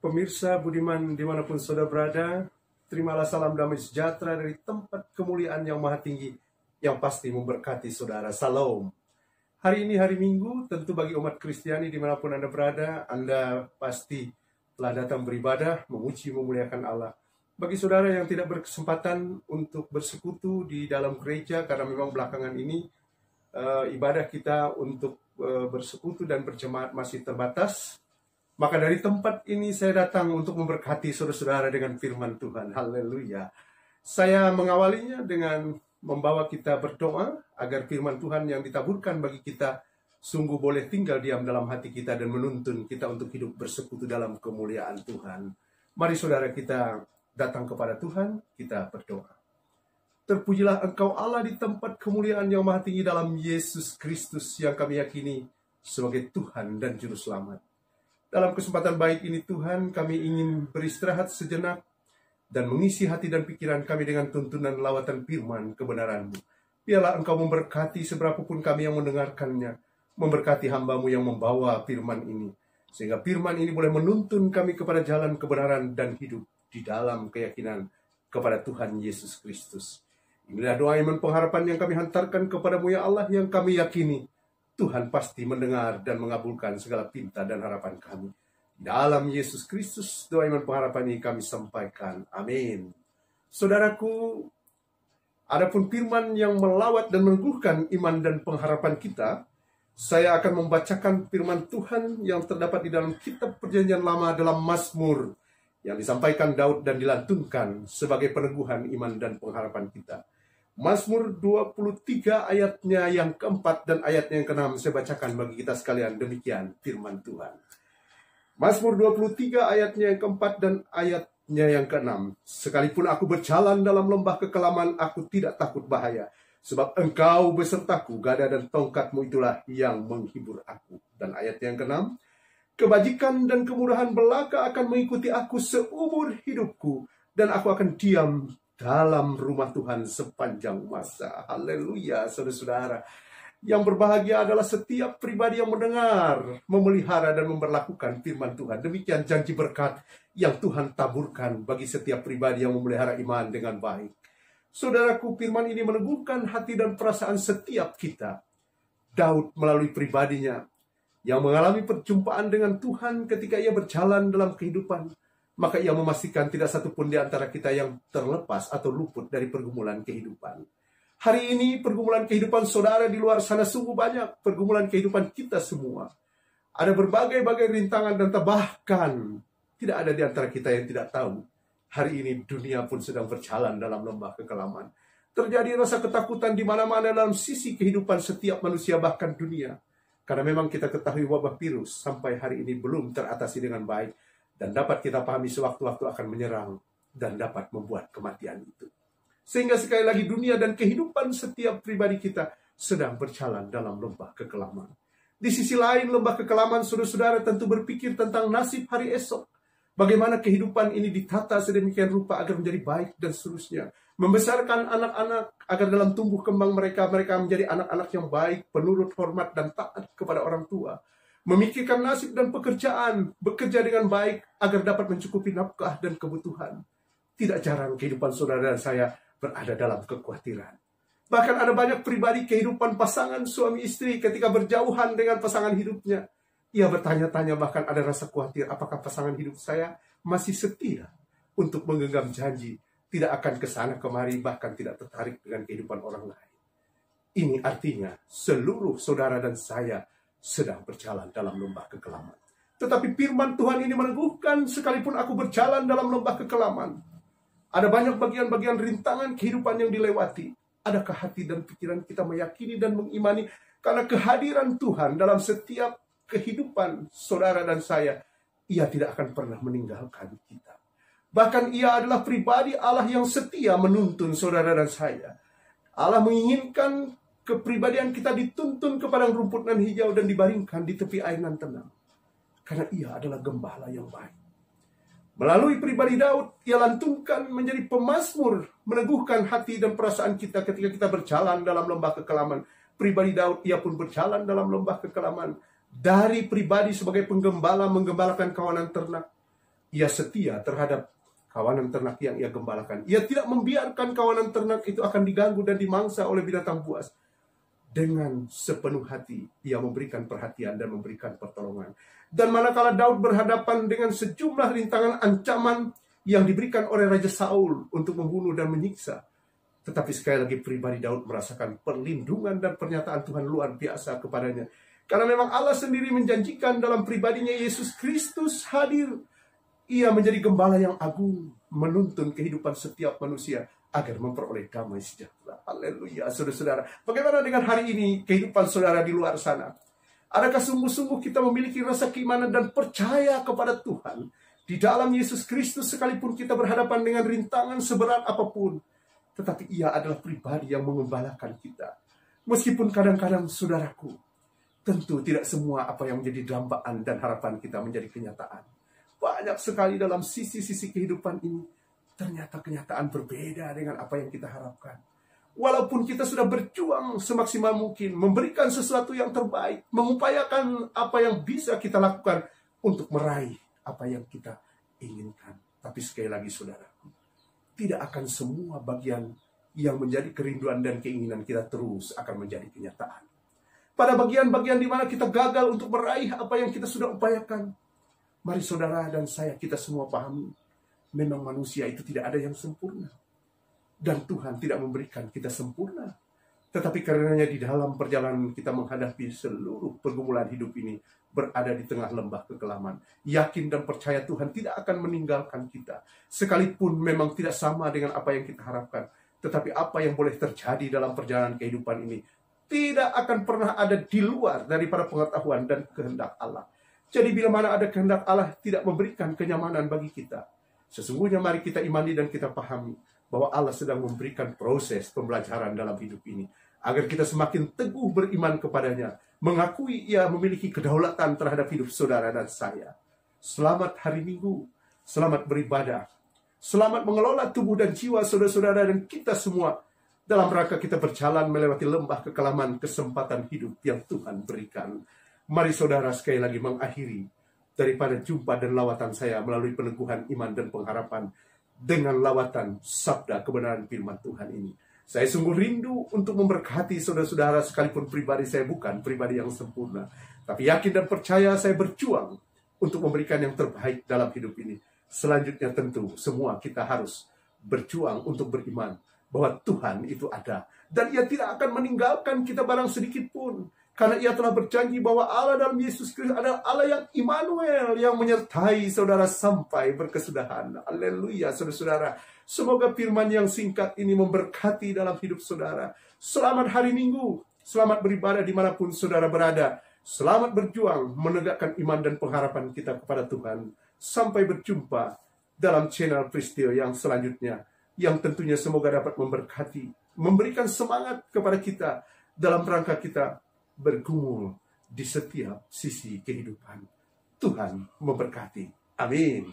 Pemirsa budiman dimanapun saudara berada, terimalah salam damai sejahtera dari tempat kemuliaan yang maha tinggi, yang pasti memberkati saudara. Salam. Hari ini hari Minggu, tentu bagi umat Kristiani dimanapun Anda berada, Anda pasti telah datang beribadah, memuji, memuliakan Allah. Bagi saudara yang tidak berkesempatan untuk bersekutu di dalam gereja, karena memang belakangan ini ibadah kita untuk bersekutu dan berjemaat masih terbatas, maka dari tempat ini saya datang untuk memberkati saudara-saudara dengan firman Tuhan. Haleluya. Saya mengawalinya dengan membawa kita berdoa agar firman Tuhan yang ditaburkan bagi kita sungguh boleh tinggal diam dalam hati kita dan menuntun kita untuk hidup bersekutu dalam kemuliaan Tuhan. Mari saudara kita datang kepada Tuhan, kita berdoa. Terpujilah Engkau Allah di tempat kemuliaan yang maha tinggi dalam Yesus Kristus yang kami yakini sebagai Tuhan dan Juru Selamat. Dalam kesempatan baik ini Tuhan, kami ingin beristirahat sejenak dan mengisi hati dan pikiran kami dengan tuntunan lawatan firman kebenaran-Mu. Biarlah Engkau memberkati seberapapun kami yang mendengarkannya, memberkati hamba-Mu yang membawa firman ini, sehingga firman ini boleh menuntun kami kepada jalan kebenaran dan hidup di dalam keyakinan kepada Tuhan Yesus Kristus. Inilah doa iman pengharapan yang kami hantarkan kepada-Mu ya Allah, yang kami yakini Tuhan pasti mendengar dan mengabulkan segala pinta dan harapan kami. Dalam Yesus Kristus, doa iman pengharapan ini kami sampaikan. Amin. Saudaraku, adapun firman yang melawat dan meneguhkan iman dan pengharapan kita, saya akan membacakan firman Tuhan yang terdapat di dalam kitab Perjanjian Lama dalam Mazmur, yang disampaikan Daud dan dilantunkan sebagai peneguhan iman dan pengharapan kita. Mazmur 23 ayatnya yang keempat dan ayatnya yang keenam saya bacakan bagi kita sekalian. Demikian firman Tuhan. Mazmur 23 ayatnya yang keempat dan ayatnya yang keenam. Sekalipun aku berjalan dalam lembah kekelaman, aku tidak takut bahaya. Sebab Engkau besertaku, gada dan tongkat-Mu itulah yang menghibur aku. Dan ayat yang keenam. Kebajikan dan kemurahan belaka akan mengikuti aku seumur hidupku, dan aku akan diam dalam rumah Tuhan sepanjang masa. Haleluya, saudara-saudara. Yang berbahagia adalah setiap pribadi yang mendengar, memelihara dan memperlakukan firman Tuhan. Demikian janji berkat yang Tuhan taburkan bagi setiap pribadi yang memelihara iman dengan baik. Saudaraku, firman ini meneguhkan hati dan perasaan setiap kita. Daud melalui pribadinya yang mengalami perjumpaan dengan Tuhan ketika ia berjalan dalam kehidupan, maka ia memastikan tidak satupun di antara kita yang terlepas atau luput dari pergumulan kehidupan. Hari ini pergumulan kehidupan saudara di luar sana sungguh banyak, pergumulan kehidupan kita semua. Ada berbagai-bagai rintangan dan bahkan tidak ada di antara kita yang tidak tahu. Hari ini dunia pun sedang berjalan dalam lembah kekelaman. Terjadi rasa ketakutan di mana-mana dalam sisi kehidupan setiap manusia bahkan dunia. Karena memang kita ketahui wabah virus sampai hari ini belum teratasi dengan baik. Dan dapat kita pahami sewaktu-waktu akan menyerang dan dapat membuat kematian itu. Sehingga sekali lagi dunia dan kehidupan setiap pribadi kita sedang berjalan dalam lembah kekelaman. Di sisi lain lembah kekelaman saudara-saudara tentu berpikir tentang nasib hari esok. Bagaimana kehidupan ini ditata sedemikian rupa agar menjadi baik dan seterusnya. Membesarkan anak-anak agar dalam tumbuh kembang mereka menjadi anak-anak yang baik, penurut, hormat, dan taat kepada orang tua. Memikirkan nasib dan pekerjaan, bekerja dengan baik agar dapat mencukupi nafkah dan kebutuhan. Tidak jarang kehidupan saudara dan saya berada dalam kekhawatiran. Bahkan ada banyak pribadi kehidupan pasangan suami istri ketika berjauhan dengan pasangan hidupnya. Ia bertanya-tanya, bahkan ada rasa khawatir, apakah pasangan hidup saya masih setia untuk menggenggam janji, tidak akan kesana kemari, bahkan tidak tertarik dengan kehidupan orang lain. Ini artinya seluruh saudara dan saya sedang berjalan dalam lembah kekelaman. Tetapi firman Tuhan ini meneguhkan, sekalipun aku berjalan dalam lembah kekelaman, ada banyak bagian-bagian rintangan kehidupan yang dilewati. Adakah hati dan pikiran kita meyakini dan mengimani karena kehadiran Tuhan dalam setiap kehidupan saudara dan saya, Ia tidak akan pernah meninggalkan kita. Bahkan Ia adalah pribadi Allah yang setia menuntun saudara dan saya. Allah menginginkan kepribadian kita dituntun ke padang rumput nan hijau dan dibaringkan di tepi air nan tenang. Karena Ia adalah gembala yang baik. Melalui pribadi Daud, ia lantunkan menjadi pemazmur, meneguhkan hati dan perasaan kita ketika kita berjalan dalam lembah kekelaman. Pribadi Daud, ia pun berjalan dalam lembah kekelaman. Dari pribadi sebagai penggembala, menggembalakan kawanan ternak, Ia setia terhadap kawanan ternak yang ia gembalakan. Ia tidak membiarkan kawanan ternak itu akan diganggu dan dimangsa oleh binatang buas. Dengan sepenuh hati ia memberikan perhatian dan memberikan pertolongan. Dan manakala Daud berhadapan dengan sejumlah rintangan ancaman yang diberikan oleh Raja Saul untuk membunuh dan menyiksa, tetapi sekali lagi pribadi Daud merasakan perlindungan dan pernyataan Tuhan luar biasa kepadanya. Karena memang Allah sendiri menjanjikan dalam pribadinya Yesus Kristus hadir. Ia menjadi gembala yang agung, menuntun kehidupan setiap manusia agar memperoleh damai sejahtera. Haleluya, saudara-saudara. Bagaimana dengan hari ini kehidupan saudara di luar sana? Adakah sungguh-sungguh kita memiliki rasa keimanan dan percaya kepada Tuhan? Di dalam Yesus Kristus sekalipun kita berhadapan dengan rintangan seberat apapun, tetapi ia adalah pribadi yang mengembalakan kita. Meskipun kadang-kadang saudaraku, tentu tidak semua apa yang menjadi dambaan dan harapan kita menjadi kenyataan. Banyak sekali dalam sisi-sisi kehidupan ini, ternyata kenyataan berbeda dengan apa yang kita harapkan. Walaupun kita sudah berjuang semaksimal mungkin, memberikan sesuatu yang terbaik, mengupayakan apa yang bisa kita lakukan untuk meraih apa yang kita inginkan. Tapi sekali lagi saudaraku, tidak akan semua bagian yang menjadi kerinduan dan keinginan kita terus akan menjadi kenyataan. Pada bagian-bagian di mana kita gagal untuk meraih apa yang kita sudah upayakan, mari saudara dan saya, kita semua pahami, memang manusia itu tidak ada yang sempurna. Dan Tuhan tidak memberikan kita sempurna. Tetapi karenanya di dalam perjalanan kita menghadapi seluruh pergumulan hidup ini, berada di tengah lembah kekelaman, yakin dan percaya Tuhan tidak akan meninggalkan kita. Sekalipun memang tidak sama dengan apa yang kita harapkan, tetapi apa yang boleh terjadi dalam perjalanan kehidupan ini tidak akan pernah ada di luar daripada pengetahuan dan kehendak Allah. Jadi bila mana ada kehendak Allah tidak memberikan kenyamanan bagi kita, sesungguhnya mari kita imani dan kita pahami bahwa Allah sedang memberikan proses pembelajaran dalam hidup ini, agar kita semakin teguh beriman kepadanya, mengakui ia memiliki kedaulatan terhadap hidup saudara dan saya. Selamat hari Minggu, selamat beribadah, selamat mengelola tubuh dan jiwa saudara-saudara dan kita semua, dalam rangka kita berjalan melewati lembah kekelaman kesempatan hidup yang Tuhan berikan. Mari saudara sekali lagi mengakhiri daripada jumpa dan lawatan saya melalui peneguhan iman dan pengharapan dengan lawatan sabda kebenaran firman Tuhan ini. Saya sungguh rindu untuk memberkati saudara-saudara, sekalipun pribadi saya bukan pribadi yang sempurna. Tapi yakin dan percaya saya berjuang untuk memberikan yang terbaik dalam hidup ini. Selanjutnya tentu semua kita harus berjuang untuk beriman bahwa Tuhan itu ada. Dan ia tidak akan meninggalkan kita barang sedikit pun. Karena ia telah berjanji bahwa Allah dalam Yesus Kristus adalah Allah yang Immanuel, yang menyertai saudara sampai berkesudahan. Haleluya, saudara-saudara. Semoga firman yang singkat ini memberkati dalam hidup saudara. Selamat hari Minggu. Selamat beribadah dimanapun saudara berada. Selamat berjuang menegakkan iman dan pengharapan kita kepada Tuhan. Sampai berjumpa dalam channel Pristio yang selanjutnya, yang tentunya semoga dapat memberkati, memberikan semangat kepada kita dalam rangka kita bergumul di setiap sisi kehidupan. Tuhan memberkati. Amin.